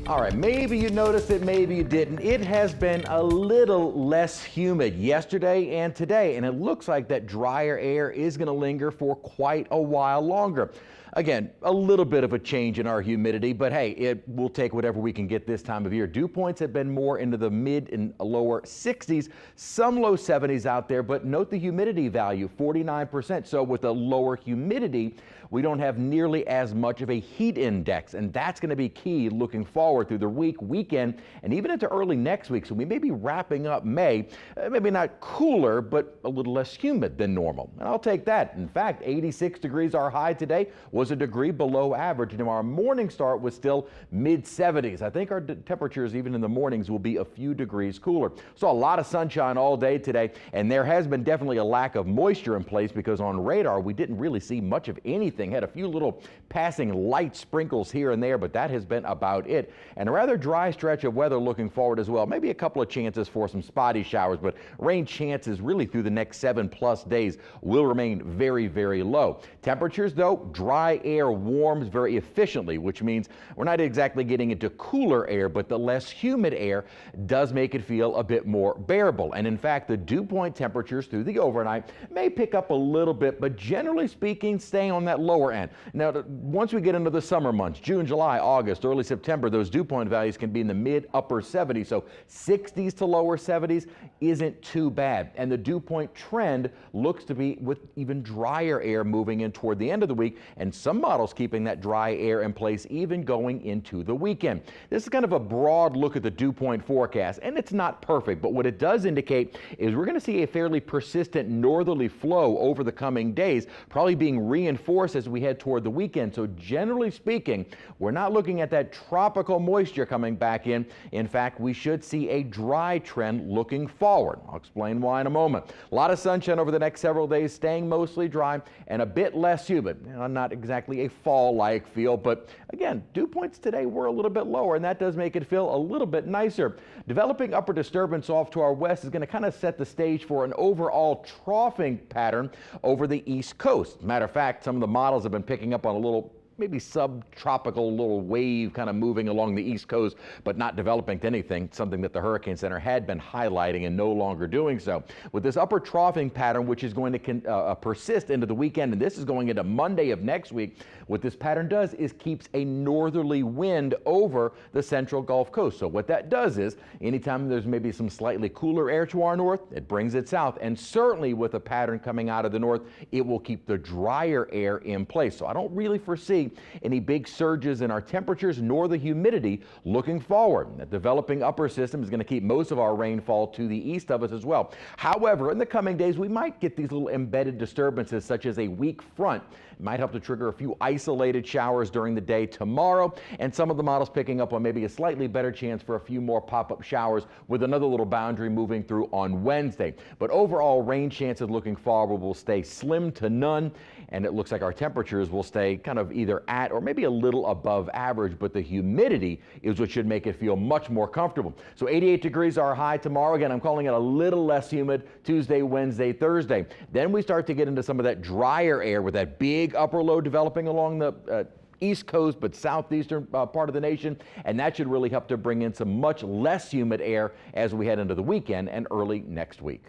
All right, maybe you noticed it, maybe you didn't. It has been a little less humid yesterday and today, and it looks like that drier air is going to linger for quite a while longer. Again, a little bit of a change in our humidity, but hey, we'll take whatever we can get this time of year. Dew points have been more into the mid and lower 60s, some low 70s out there, but note the humidity value, 49%. So with a lower humidity, we don't have nearly as much of a heat index, and that's going to be key looking forward through the weekend, and even into early next week. So we may be wrapping up May, maybe not cooler, but a little less humid than normal. And I'll take that. In fact, 86 degrees our high today was a degree below average, and our morning start was still mid 70s. I think our temperatures even in the mornings will be a few degrees cooler. Saw a lot of sunshine all day today, and there has been definitely a lack of moisture in place because on radar we didn't really see much of anything. Had a few little passing light sprinkles here and there, but that has been about it. And a rather dry stretch of weather looking forward as well. Maybe a couple of chances for some spotty showers, but rain chances really through the next 7+ days will remain very, very low. Temperatures though, dry air warms very efficiently, which means we're not exactly getting into cooler air, but the less humid air does make it feel a bit more bearable. And in fact, the dew point temperatures through the overnight may pick up a little bit, but generally speaking, staying on that lower end. Now, once we get into the summer months, June, July, August, early September, those dew point values can be in the mid-upper 70s. So 60s to lower 70s isn't too bad. And the dew point trend looks to be with even drier air moving in toward the end of the week, and some models keeping that dry air in place even going into the weekend. This is kind of a broad look at the dew point forecast, and it's not perfect, but what it does indicate is we're going to see a fairly persistent northerly flow over the coming days, probably being reinforced as we head toward the weekend. So generally speaking, we're not looking at that tropical moisture coming back in. In fact, we should see a dry trend looking forward. I'll explain why in a moment. A lot of sunshine over the next several days, staying mostly dry and a bit less humid. Not exactly a fall-like feel, but again, dew points today were a little bit lower, and that does make it feel a little bit nicer. Developing upper disturbance off to our west is going to kind of set the stage for an overall troughing pattern over the east coast. Matter of fact, some of the models have been picking up on a little maybe subtropical little wave kind of moving along the east coast, but not developing to anything, something that the Hurricane Center had been highlighting and no longer doing so. With this upper troughing pattern, which is going to persist into the weekend, and this is going into Monday of next week, what this pattern does is keeps a northerly wind over the central Gulf Coast. So what that does is anytime there's maybe some slightly cooler air to our north, it brings it south. And certainly with a pattern coming out of the north, it will keep the drier air in place. So I don't really foresee any big surges in our temperatures nor the humidity looking forward. The developing upper system is going to keep most of our rainfall to the east of us as well. However, in the coming days, we might get these little embedded disturbances such as a weak front. It might help to trigger a few isolated showers during the day tomorrow, and some of the models picking up on maybe a slightly better chance for a few more pop-up showers with another little boundary moving through on Wednesday. But overall, rain chances looking forward will stay slim to none, and it looks like our temperatures will stay kind of either at or maybe a little above average, but the humidity is what should make it feel much more comfortable. So 88 degrees our high tomorrow. Again, I'm calling it a little less humid Tuesday, Wednesday, Thursday. Then we start to get into some of that drier air with that big upper low developing along the east coast but southeastern part of the nation, and that should really help to bring in some much less humid air as we head into the weekend and early next week.